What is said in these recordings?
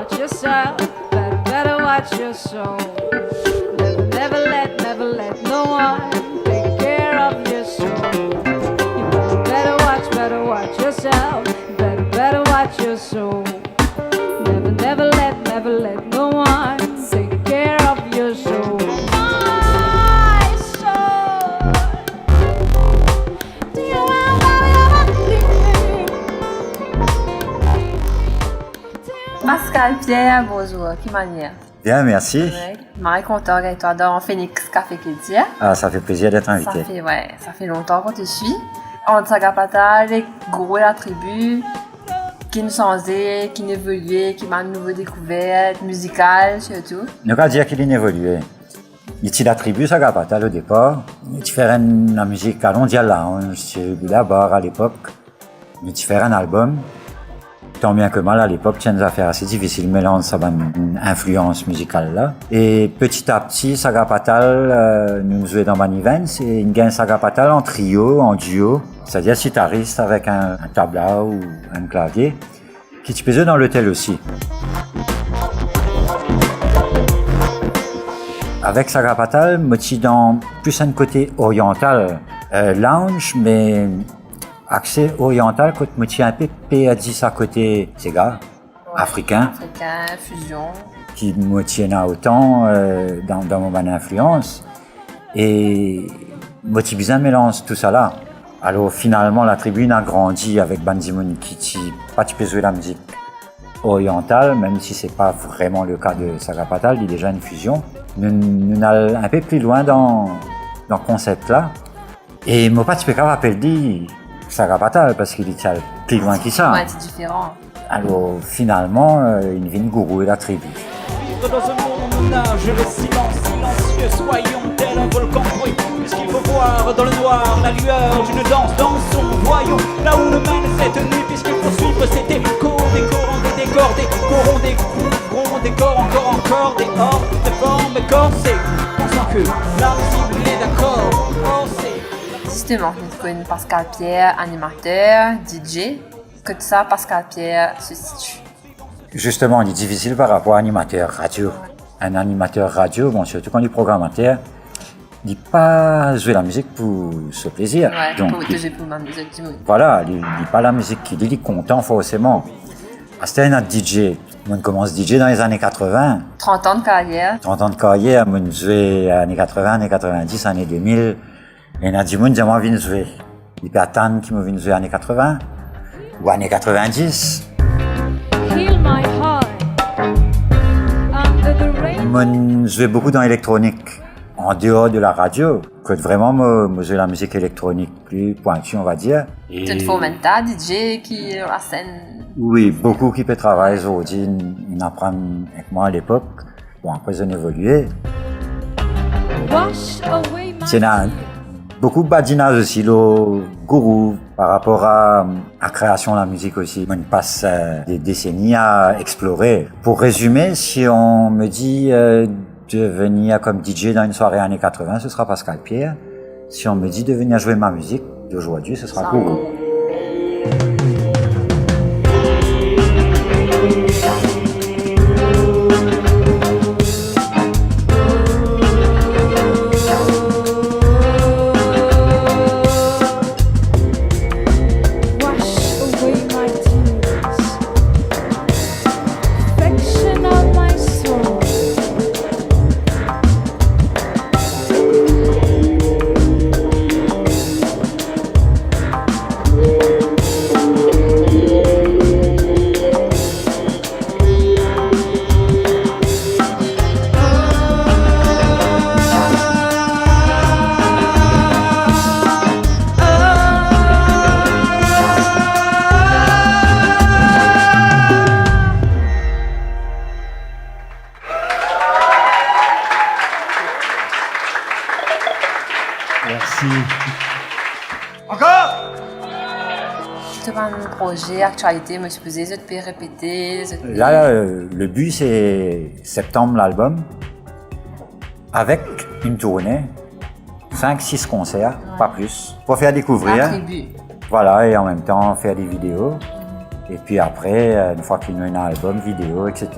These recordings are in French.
watch yourself. Better watch your soul. Never let no one take care of your soul. You better watch yourself. Better watch your soul. Never let no one take care of your soul. My soul. Do you Pascal Pierre, bonjour, quelle manière? Bien, merci. Ouais. Marie content avec toi dans Phoenix Café Kédia. Ah, ça fait plaisir d'être invité. Ça fait longtemps qu'on te suit. On Sagapata, les gros la tribu, qui nous changeait, qui nous évoluait, qui m'a une nouvelle découverte musicale surtout. Ne pas dire qu'il est évolué. Il était la tribu Sagapata au départ. Il fait la musique à Londial Lounge, chez Bulabar à l'époque. Il fait un album. Tant bien que mal, à l'époque, il y a des affaires assez difficiles, mélange sa influence musicale là. Et petit à petit, Sagapatal nous jouait dans Ban Events et il gagne Sagapatal en trio, en duo, c'est-à-dire guitariste avec un tabla ou un clavier, qui te faisait dans l'hôtel aussi. Avec Sagapatal, moi, je suis dans plus un côté oriental, lounge, mais accès oriental, quand je suis un peu perdu à côté, c'est gars, africain, fusion, qui me tiennent autant dans mon influence. Et moi, j'ai besoin de mélanger tout ça là. Alors finalement, la tribune a grandi avec Banzimoun qui pas tu peux jouer la musique orientale, même si c'est pas vraiment le cas de Sagapatal, il y a déjà une fusion. Nous allons un peu plus loin dans le concept là. Et moi, pas tu peux pas appeler Sagapatal parce qu'il est plus loin que ça. Ouais, c'est différent. Alors finalement, il vient gourouer la tribu. Vivre dans un monde où on nage le silence, silencieux, soyons tel un volcan bruyant. Puisqu'il faut voir dans le noir la lueur d'une danse dans son voyant. Là où le mène cette nuit, puisqu'il faut suivre cet écho. Des corps, des décors, des corons, des couvrons, des corps, encore, des hors, des formes corsées. Pensant que l'invisible est d'accord, justement, nous connaissons Pascal Pierre, animateur, DJ. Que ça, Pascal Pierre se situe. Justement, il est difficile par rapport à animateur radio. Un animateur radio, bon, surtout quand il est programmateur, il ne dit pas jouer la musique pour ce plaisir. Ouais, donc, pour jouer pour ma musique du monde. Voilà, il ne dit pas la musique qu'il dit, il est content forcément. C'était un DJ. On commence DJ dans les années 80. 30 ans de carrière. 30 ans de carrière, on jouait années 80, années 90, années 2000. Et il y a du monde qui m'a envie de jouer. Il y a Tan qui m'a envie de jouer années 80 ou années 90. heal my heart under the rain? Moi, je jouais beaucoup dans l'électronique, en dehors de la radio, que vraiment me jouer la musique électronique plus pointue, on va dire. Tu te fomenta, DJ qui est la scène. Oui, beaucoup qui peut travailler aujourd'hui, ils apprennent avec moi à l'époque. Bon, après, ils ont évolué. Wash away my C'est beaucoup de badinage aussi, le gourou, par rapport à la création de la musique aussi. On passe des décennies à explorer. Pour résumer, si on me dit de venir comme DJ dans une soirée années 80, ce sera Pascal Pierre. Si on me dit de venir jouer ma musique d'aujourd'hui, ce sera Gourou. Merci. Encore? Tu as un projet, actualité, me supposé, je te peux répéter. Là, le but, c'est septembre, l'album, avec une tournée, 5-6 concerts, pas plus, pour faire découvrir. Un tribut. Voilà, et en même temps, faire des vidéos. Et puis après, une fois qu'il y a un album, vidéo, etc.,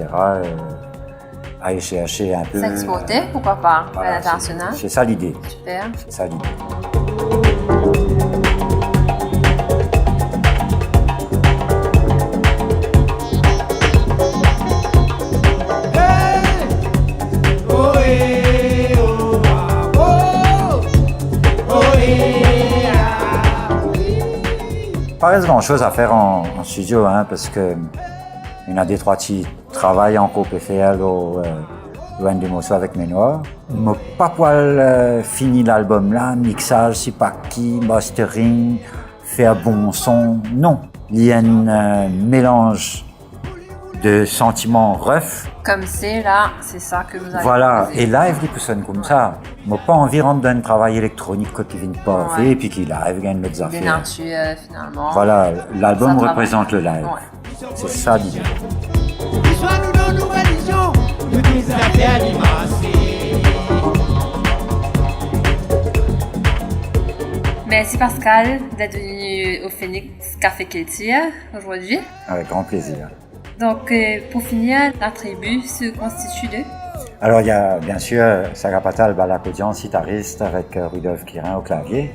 aller chercher un peu... S'exporter, pourquoi pas, voilà, à l'international. c'est ça l'idée. Super. C'est ça l'idée. Pas reste grand chose à faire en studio, hein, parce que il y en a des trois qui travaillent en groupe FL au loin des morceaux avec mes noirs. Je n'ai pas fini l'album là, mixage, c'est pas qui, mastering, faire bon son, non. Il y a un mélange de sentiments rough. Comme c'est là, c'est ça que vous avez Voilà, proposé. et live, il sonne comme ça. Je n'ai pas envie de rentrer dans un travail électronique quand il vient pas Ouais. et puis qu'il live, gagne d'autres affaires. Dénaturé finalement. Voilà, l'album Ça travaille. représente le live. Ouais. C'est ça l'idée. Sois-nous nos nouvelles visions, nous des affaires d'immenser. Merci Pascal d'être venu au Phoenix Café Culture aujourd'hui. Avec grand plaisir. Donc pour finir, la tribu se constitue de... Alors, il y a bien sûr Sarah Patal, l'accordion, guitariste avec Rudolf Quirin au clavier.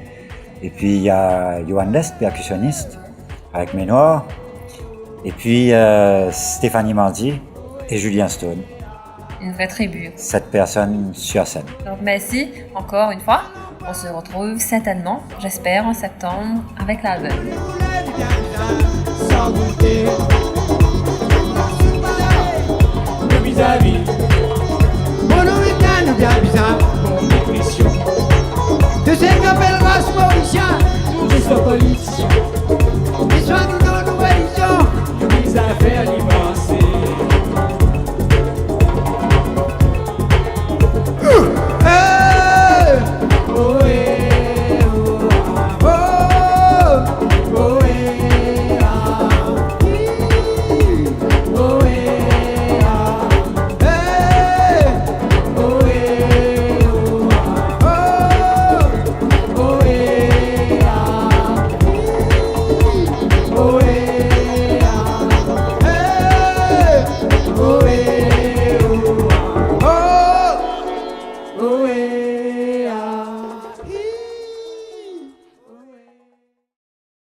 Et puis, il y a Johan Lest, percussionniste, avec Ménoir. Et puis, Stéphanie Mardi et Julien Stone. Une vraie tribu. 7 personnes sur scène. Donc merci encore une fois. On se retrouve certainement, j'espère, en septembre avec l'album. Sans goûter.